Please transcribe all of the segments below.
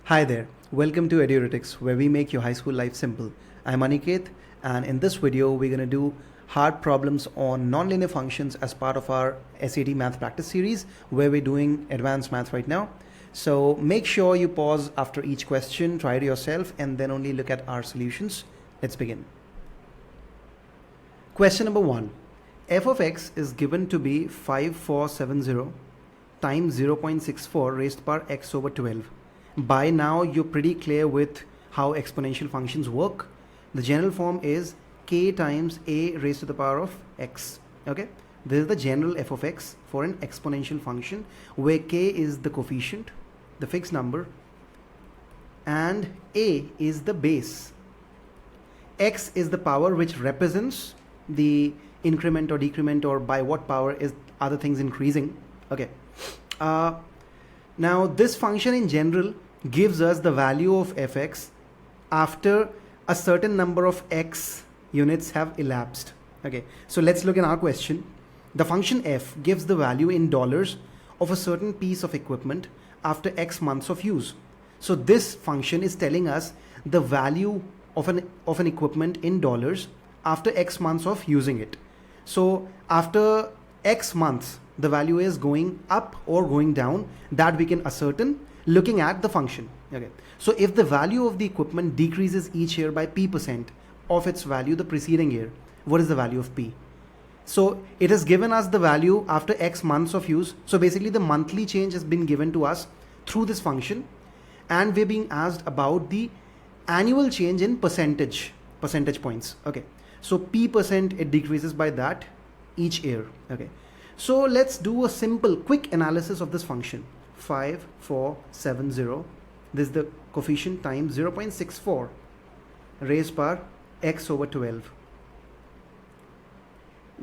Hi there, welcome to Eduretics, where we make your high school life simple. I'm Aniket, and in this video, we're going to do hard problems on nonlinear functions as part of our SAT math practice series, where we're doing advanced math right now. So make sure you pause after each question, try it yourself, and then only look at our solutions. Let's begin. Question number 1. F of x is given to be 5470 times 0.64 raised to the power x over 12. By now you're pretty clear with how exponential functions work. The general form is k times a raised to the power of x. Okay, this is the general f of x for an exponential function where k is the coefficient, the fixed number, and a is the base. X is the power which represents the increment or decrement, or by what power is other things increasing. Okay, now this function in general gives us the value of fx after a certain number of x units have elapsed. Okay, so let's look at our question. The function f gives the value in dollars of a certain piece of equipment after x months of use. So this function is telling us the value of an equipment in dollars after x months of using it. So after x months, the value is going up or going down, that we can ascertain looking at the function. Okay, so if the value of the equipment decreases each year by p% of its value the preceding year, what is the value of p? So it has given us the value after x months of use. So basically the monthly change has been given to us through this function, and we're being asked about the annual change in percentage points. Okay, so p% it decreases by that each year. Okay, so let's do a simple quick analysis of this function. 5470, this is the coefficient, times 0.64 raised to the power x over 12.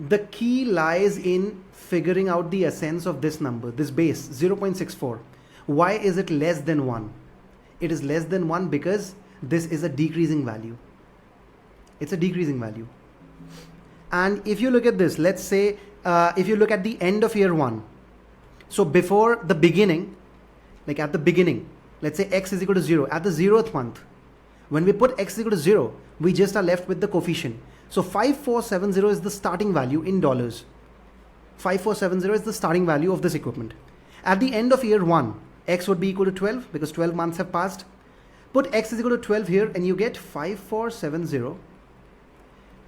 The key lies in figuring out the essence of this number, this base 0.64. Why is it less than 1? It is less than 1 because this is a decreasing value. It's a decreasing value. And if you look at this, let's say if you look at the end of year 1, so before the beginning, like at the beginning, let's say x is equal to 0 at the 0th month. When we put x is equal to 0, we just are left with the coefficient. So 5470 is the starting value in dollars. 5470 is the starting value of this equipment. At the end of year 1, x would be equal to 12 because 12 months have passed. Put x is equal to 12 here and you get 5470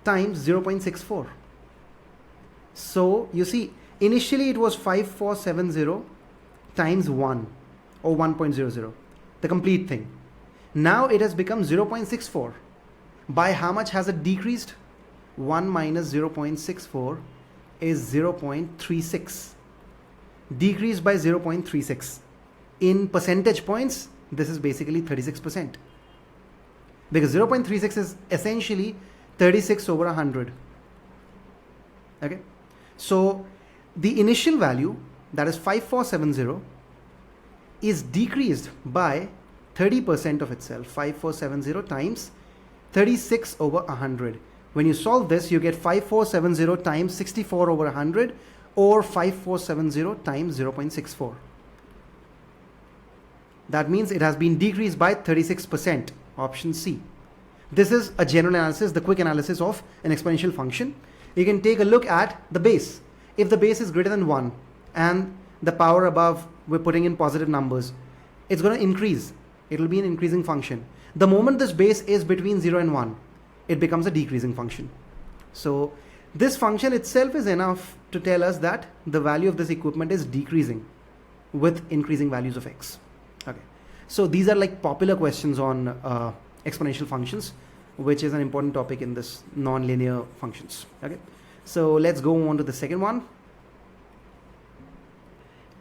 times 0.64. So you see, initially it was 5470 times 1 or 1.00, the complete thing. Now it has become 0.64. By how much has it decreased? 1 minus 0.64 is 0.36. Decreased by 0.36. In percentage points, this is basically 36%. Because 0.36 is essentially 36 over 100. Okay, so the initial value, that is 5470, is decreased by 30% of itself. 5470 times 36 over 100. When you solve this, you get 5470 times 64 over 100, or 5470 times 0.64. That means it has been decreased by 36%. Option C. This is a general analysis, the quick analysis of an exponential function. You can take a look at the base. If the base is greater than 1 and the power above we're putting in positive numbers, it's going to increase. It will be an increasing function. The moment this base is between 0 and 1, it becomes a decreasing function. So this function itself is enough to tell us that the value of this equipment is decreasing with increasing values of x. Okay, so these are like popular questions on exponential functions, which is an important topic in this non-linear functions. Okay, so let's go on to the second one.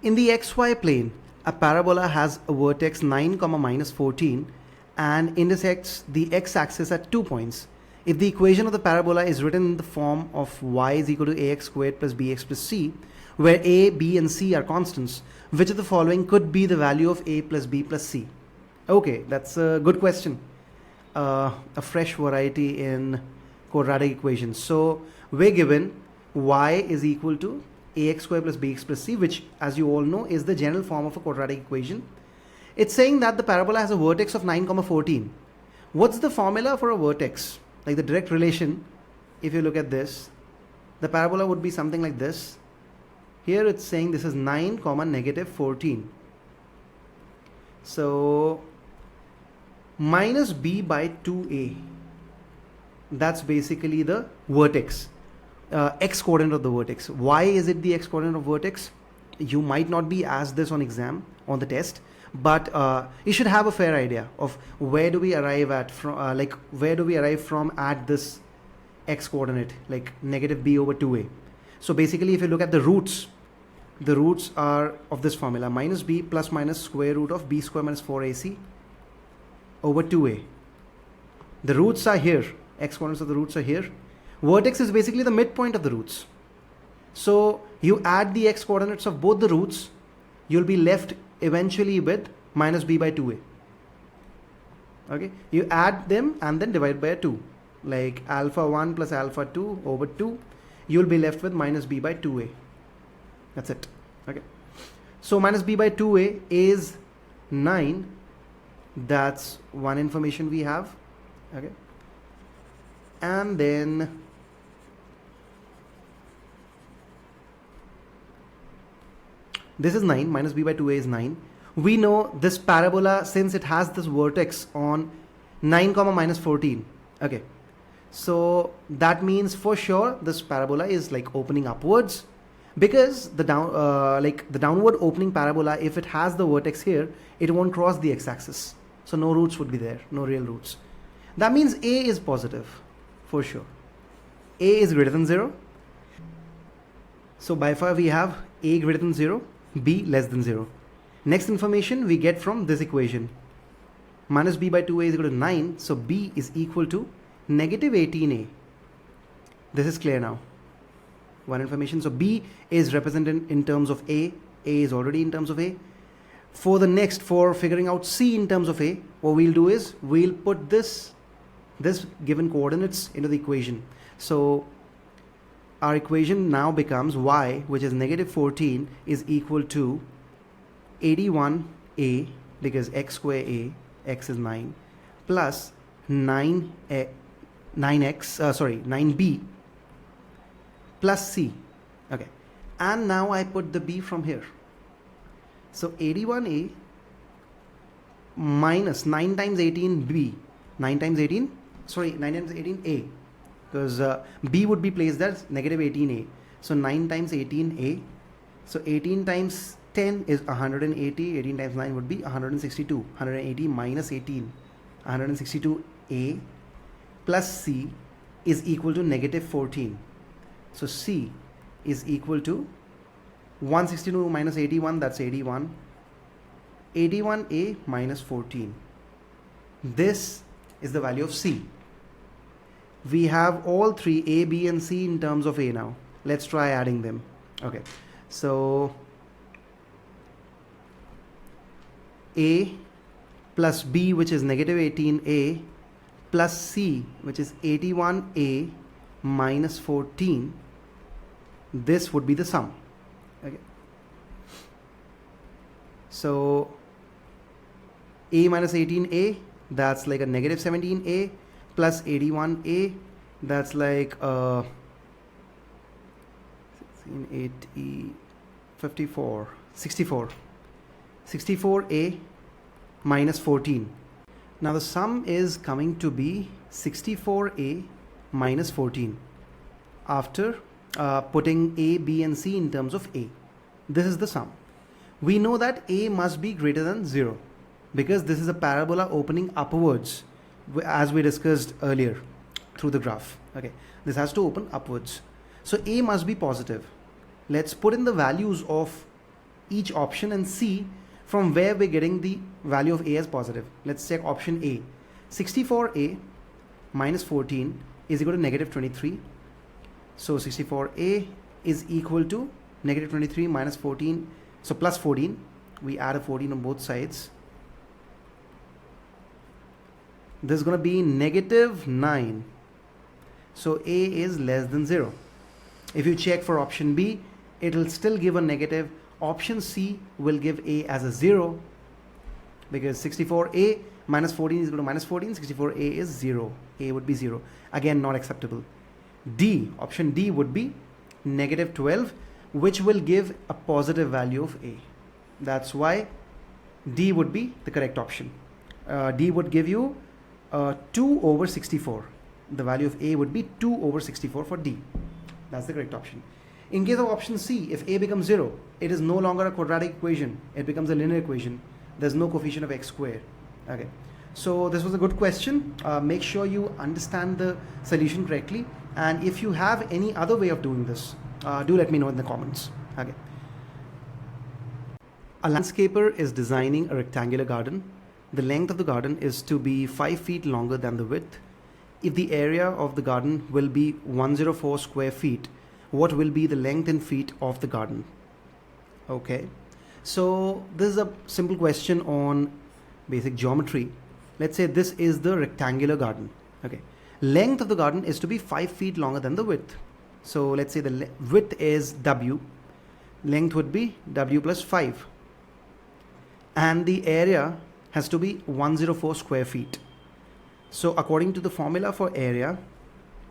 In the xy plane, a parabola has a vertex 9, minus 14 and intersects the x-axis at 2 points. If the equation of the parabola is written in the form of y is equal to ax squared plus bx plus c, where a, b and c are constants, which of the following could be the value of a plus b plus c? Okay, that's a good question. A fresh variety in quadratic equations. So we're given y is equal to ax squared plus bx plus c, which as you all know is the general form of a quadratic equation. It's saying that the parabola has a vertex of 9, 14. What's the formula for a vertex? Like the direct relation, if you look at this, the parabola would be something like this. Here it's saying this is 9, negative 14. So minus b by 2a. That's basically the vertex, x coordinate of the vertex. Why is it the x coordinate of vertex? You might not be asked this on exam, on the test, but you should have a fair idea of where do we arrive at from, where do we arrive from at this x coordinate, like negative b over 2a. So basically, if you look at the roots are of this formula, minus b plus minus square root of b square minus 4ac over 2a. The roots are here, x coordinates of the roots are here. Vertex is basically the midpoint of the roots. So you add the x coordinates of both the roots, you'll be left eventually with minus b by 2a. Okay, you add them and then divide by 2, like alpha 1 plus alpha 2 over 2, you'll be left with minus b by 2a. That's it. Okay, so minus b by 2a is 9. That's one information we have. Okay, and then this is 9, minus b by 2a is 9. We know this parabola, since it has this vertex on 9, minus 14. Okay, so that means for sure this parabola is like opening upwards, because the downward opening parabola, if it has the vertex here, it won't cross the x-axis. So no roots would be there, no real roots. That means a is positive for sure. A is greater than 0. So by far we have a greater than 0, b less than 0. Next information we get from this equation. Minus b by 2a is equal to 9. So b is equal to negative 18a. This is clear now. One information. So b is represented in terms of a. A is already in terms of a. For figuring out c in terms of a, what we'll do is we'll put this given coordinates into the equation. So our equation now becomes y, which is negative 14, is equal to 81a, because x square a, x is 9, plus 9b plus c. Okay, and now I put the b from here. So 81a minus 9 times 18b, 9 times 18a, because b would be placed as negative 18a. So 9 times 18a, so 18 times 10 is 180, 18 times 9 would be 162, 180 minus 18, 162a plus c is equal to negative 14. So c is equal to 162 minus 81, that's 81, 81a minus 14. This is the value of c. We have all three, a, b and c, in terms of a now. Let's try adding them. Okay, so a plus b, which is negative 18a, plus c, which is 81a minus 14, this would be the sum. Okay, so a minus 18a, that's like a negative 17a, plus 81a, that's like 16, 80, 54, 64, 64a minus 14. Now the sum is coming to be 64a minus 14 after putting a, b and c in terms of a. This is the sum. We know that a must be greater than 0, because this is a parabola opening upwards, as we discussed earlier through the graph. Okay, this has to open upwards, so a must be positive. Let's put in the values of each option and see from where we're getting the value of a as positive. Let's check option A. 64a minus 14 is equal to negative 23. So 64a is equal to negative 23 minus 14, so plus 14. We add a 14 on both sides. This is going to be negative 9. So a is less than 0. If you check for option B, it will still give a negative. Option C will give a as a 0. because 64a minus 14 is equal to minus 14. 64a is 0. A would be 0. Again, not acceptable. D, option D would be negative 12, which will give a positive value of a. That's why D would be the correct option. D would give you 2 over 64. The value of a would be 2 over 64 for D. That's the correct option. In case of option C, if a becomes 0, it is no longer a quadratic equation. It becomes a linear equation. There's no coefficient of x squared. Okay. So this was a good question. Make sure you understand the solution correctly. And if you have any other way of doing this, do let me know in the comments. Okay. A landscaper is designing a rectangular garden. The length of the garden is to be 5 feet longer than the width. If the area of the garden will be 104 square feet, what will be the length in feet of the garden? Okay, so this is a simple question on basic geometry. Let's say this is the rectangular garden. Okay, length of the garden is to be 5 feet longer than the width. So let's say the width is w, length would be w plus 5, and the area has to be 104 square feet. So according to the formula for area,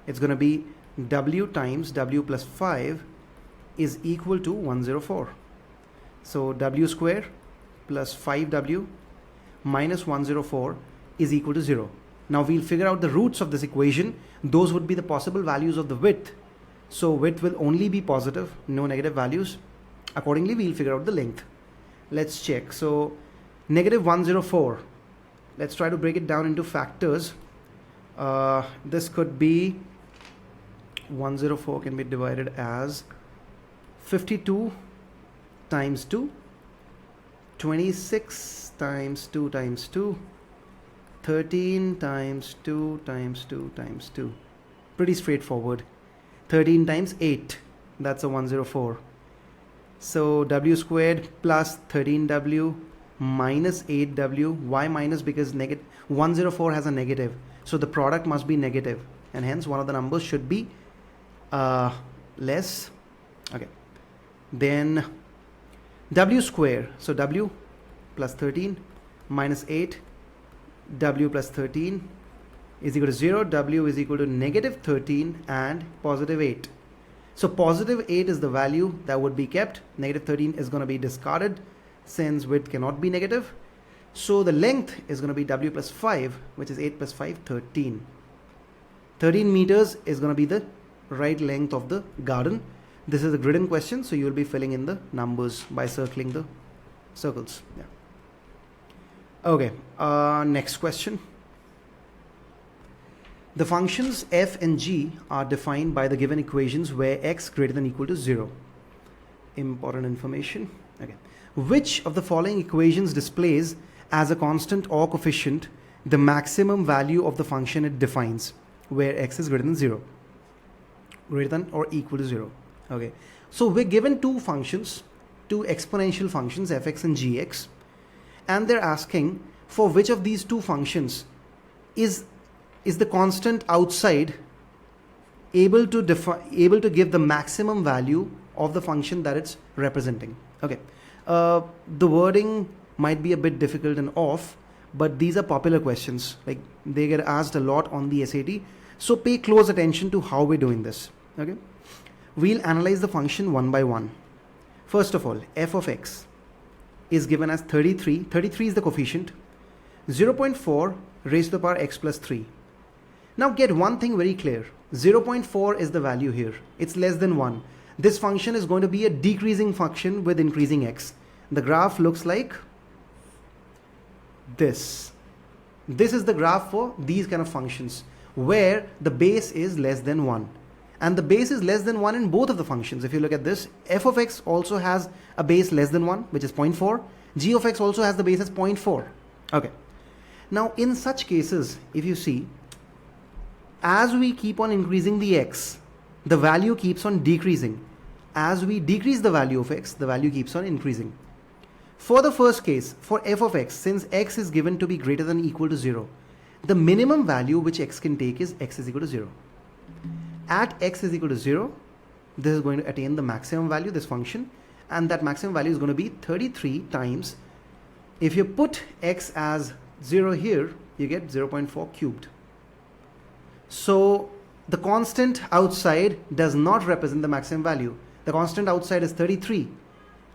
it's going to be w times w plus 5 is equal to 104. So w square plus 5w minus 104 is equal to 0. Now we'll figure out the roots of this equation. Those would be the possible values of the width. So width will only be positive, no negative values. Accordingly, we'll figure out the length. Let's check. So negative 104. Let's try to break it down into factors. This could be 104 can be divided as 52 times 2, 26 times 2 times 2, 13 times 2 times 2 times 2. Pretty straightforward. 13 times 8, that's a 104. So w squared plus 13w minus 8w. Why minus? Because negative 104 has a negative, so the product must be negative, and hence one of the numbers should be less. Okay, then w square, so w plus 13 minus 8, w plus 13 is equal to 0, w is equal to negative 13 and positive 8. So positive 8 is the value that would be kept. Negative 13 is going to be discarded since width cannot be negative. So the length is going to be w plus 5, which is 8 plus 5, 13. 13 meters is going to be the right length of the garden. This is a grid question, so you will be filling in the numbers by circling the circles. Yeah. Okay, next question. The functions f and g are defined by the given equations where x greater than or equal to 0. Important information. Okay. Which of the following equations displays as a constant or coefficient the maximum value of the function it defines where x is greater than 0? Greater than or equal to 0. Okay. So we're given two functions, two exponential functions fx and gx, and they're asking for which of these two functions is the constant outside able to give the maximum value of the function that it's representing. Okay, the wording might be a bit difficult and off, but these are popular questions. Like, they get asked a lot on the SAT, so pay close attention to how we're doing this. Okay, we'll analyze the function one by one. First of all, f of x is given as 33. 33 is the coefficient. 0.4 raised to the power x plus 3. Now get one thing very clear. 0.4 is the value here. It's less than 1. This function is going to be a decreasing function with increasing x. The graph looks like this. This is the graph for these kind of functions where the base is less than 1. And the base is less than 1 in both of the functions. If you look at this, f of x also has a base less than 1, which is 0.4. G of x also has the base as 0.4. Okay. Now in such cases, if you see, as we keep on increasing the x, the value keeps on decreasing. As we decrease the value of x, the value keeps on increasing. For the first case, for f of x, since x is given to be greater than or equal to 0, the minimum value which x can take is x is equal to 0. At x is equal to 0, this is going to attain the maximum value, this function, and that maximum value is going to be 33 times If you put x as 0 here, you get 0.4 cubed. So the constant outside does not represent the maximum value. The constant outside is 33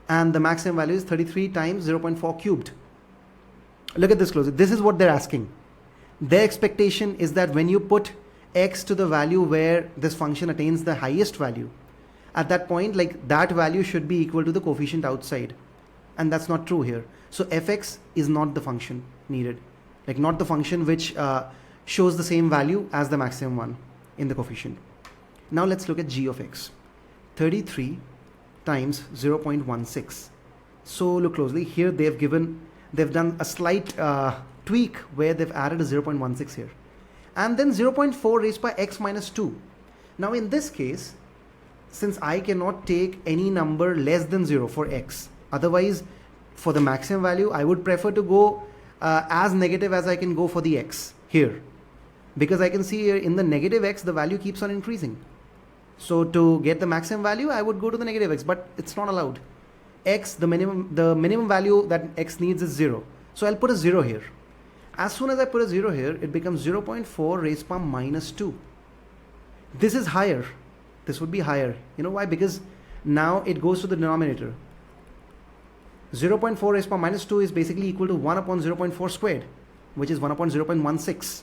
and the maximum value is 33 times 0.4 cubed. Look at this closely. This is what they're asking. Their expectation is that when you put x to the value where this function attains the highest value, at that point, like, that value should be equal to the coefficient outside, and that's not true here. So fx is not the function needed, like not the function which shows the same value as the maximum one in the coefficient. Now let's look at g of x. 33 times 0.16. So look closely here. They've done a slight tweak where they've added a 0.16 here, and then 0.4 raised by x minus 2. Now in this case, since I cannot take any number less than 0 for x, otherwise for the maximum value I would prefer to go as negative as I can go for the x here, because I can see here in the negative x the value keeps on increasing. So to get the maximum value I would go to the negative x, but it's not allowed. X, the minimum value that x needs is 0. So I'll put a 0 here. As soon as I put a 0 here, it becomes 0.4 raised by minus 2. This is higher. This would be higher. You know why? Because now it goes to the denominator. 0.4 raised by minus 2 is basically equal to 1 upon 0.4 squared, which is 1 upon 0.16.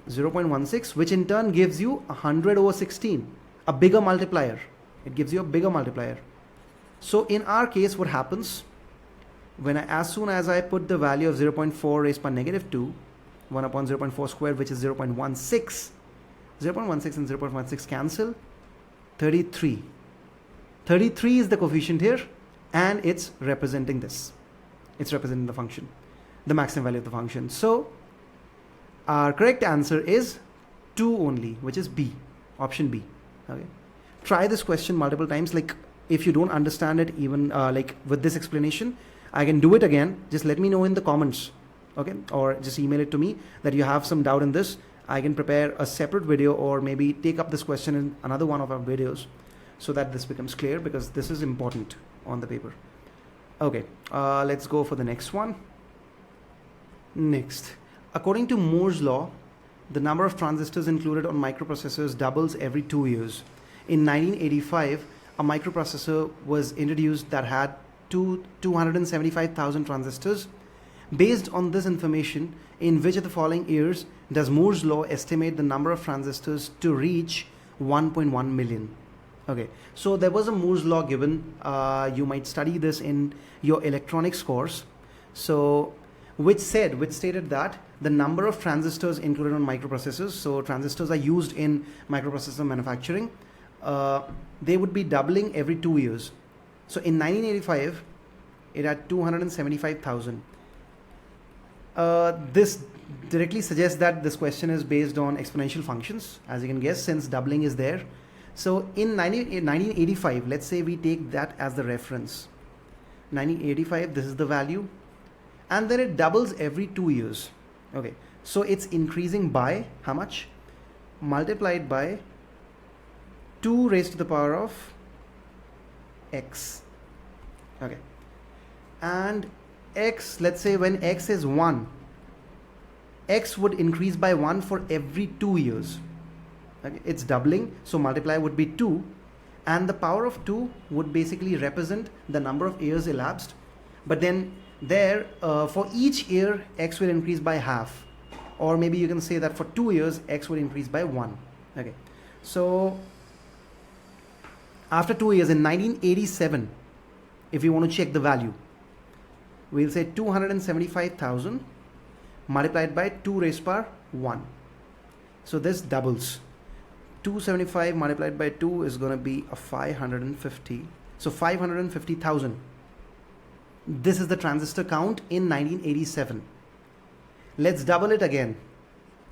0.16, which in turn gives you 100 over 16, a bigger multiplier. It gives you a bigger multiplier. So in our case, what happens, as soon as I put the value of 0.4 raised by negative 2, 1 upon 0.4 squared, which is 0.16, 0.16 and 0.16 cancel, 33. 33 is the coefficient here, and it's representing this. It's representing the function, the maximum value of the function. So our correct answer is 2 only, which is B, option B. Okay. Try this question multiple times. Like, if you don't understand it, even like with this explanation, I can do it again. Just let me know in the comments, okay? Or just email it to me that you have some doubt in this. I can prepare a separate video, or maybe take up this question in another one of our videos so that this becomes clear, because this is important on the paper. Okay, let's go for the next one. Next, according to Moore's law, the number of transistors included on microprocessors doubles every 2 years. In 1985, a microprocessor was introduced that had 275,000 transistors. Based on this information, in which of the following years does Moore's law estimate the number of transistors to reach 1.1 million? Okay, so there was a Moore's law given. You might study this in your electronics course. So which stated that the number of transistors included on microprocessors, so transistors are used in microprocessor manufacturing, they would be doubling every 2 years. So in 1985, it had 275,000. This directly suggests that this question is based on exponential functions, as you can guess, since doubling is there. So in 1985, let's say we take that as the reference. 1985, this is the value, and then it doubles every 2 years. Okay, so it's increasing by how much? Multiplied by 2 raised to the power of x. Okay, and x, let's say when x is 1, x would increase by 1 for every 2 years. Okay, it's doubling, so multiply would be 2, and the power of 2 would basically represent the number of years elapsed. But then there, for each year, x will increase by half, or maybe you can say that for 2 years, x would increase by 1. Okay, so after 2 years, in 1987, if we want to check the value, we'll say 275,000 multiplied by 2 raised power 1. So this doubles. 275 multiplied by 2 is going to be a 550. So 550,000. This is the transistor count in 1987. Let's double it again.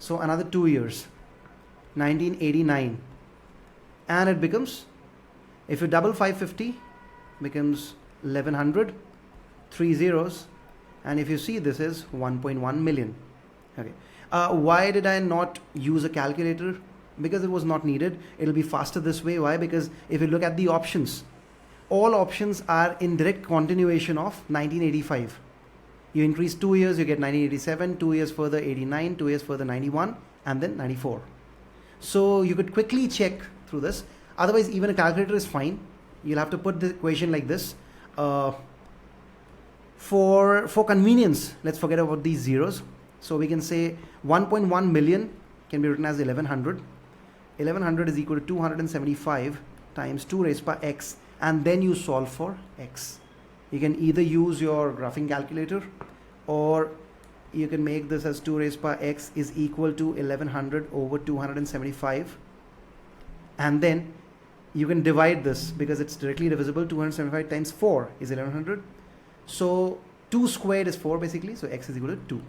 So another 2 years, 1989. And it becomes, if you double 550, becomes 1100, 3 zeros. And if you see, this is 1.1 million. Okay. Why did I not use a calculator? Because it was not needed. It'll be faster this way. Why? Because if you look at the options, all options are in direct continuation of 1985. You increase 2 years, you get 1987, 2 years further 89, 2 years further 91, and then 94. So you could quickly check through this. Otherwise, even a calculator is fine. You'll have to put the equation like this. For convenience, let's forget about these zeros. So we can say 1.1 million can be written as 1100. 1100 is equal to 275 times 2 raised by x, and then you solve for x. You can either use your graphing calculator, or you can make this as 2 raised by x is equal to 1100 over 275, and then you can divide this because it's directly divisible. 275 times 4 is 1100. So 2 squared is 4 basically, so x is equal to 2.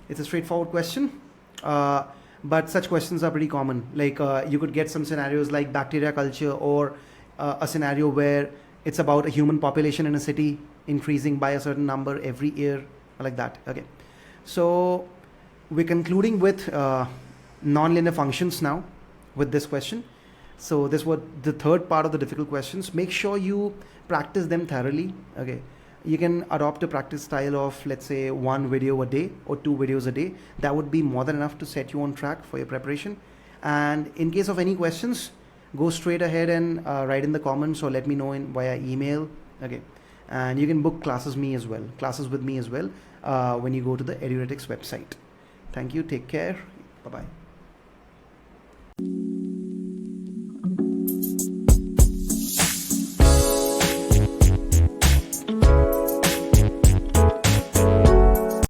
It's a straightforward question, but such questions are pretty common. Like you could get some scenarios like bacteria culture, or a scenario where it's about a human population in a city increasing by a certain number every year, like that. Okay, so we're concluding with nonlinear functions now with this question. So this was the third part of the difficult questions. Make sure you practice them thoroughly. Okay, you can adopt a practice style of, let's say, 1 video a day or 2 videos a day. That would be more than enough to set you on track for your preparation. And in case of any questions, go straight ahead and write in the comments, or let me know via email. Okay, and you can book classes with me as well when you go to the EduRetics website. Thank you. Take care. Bye bye.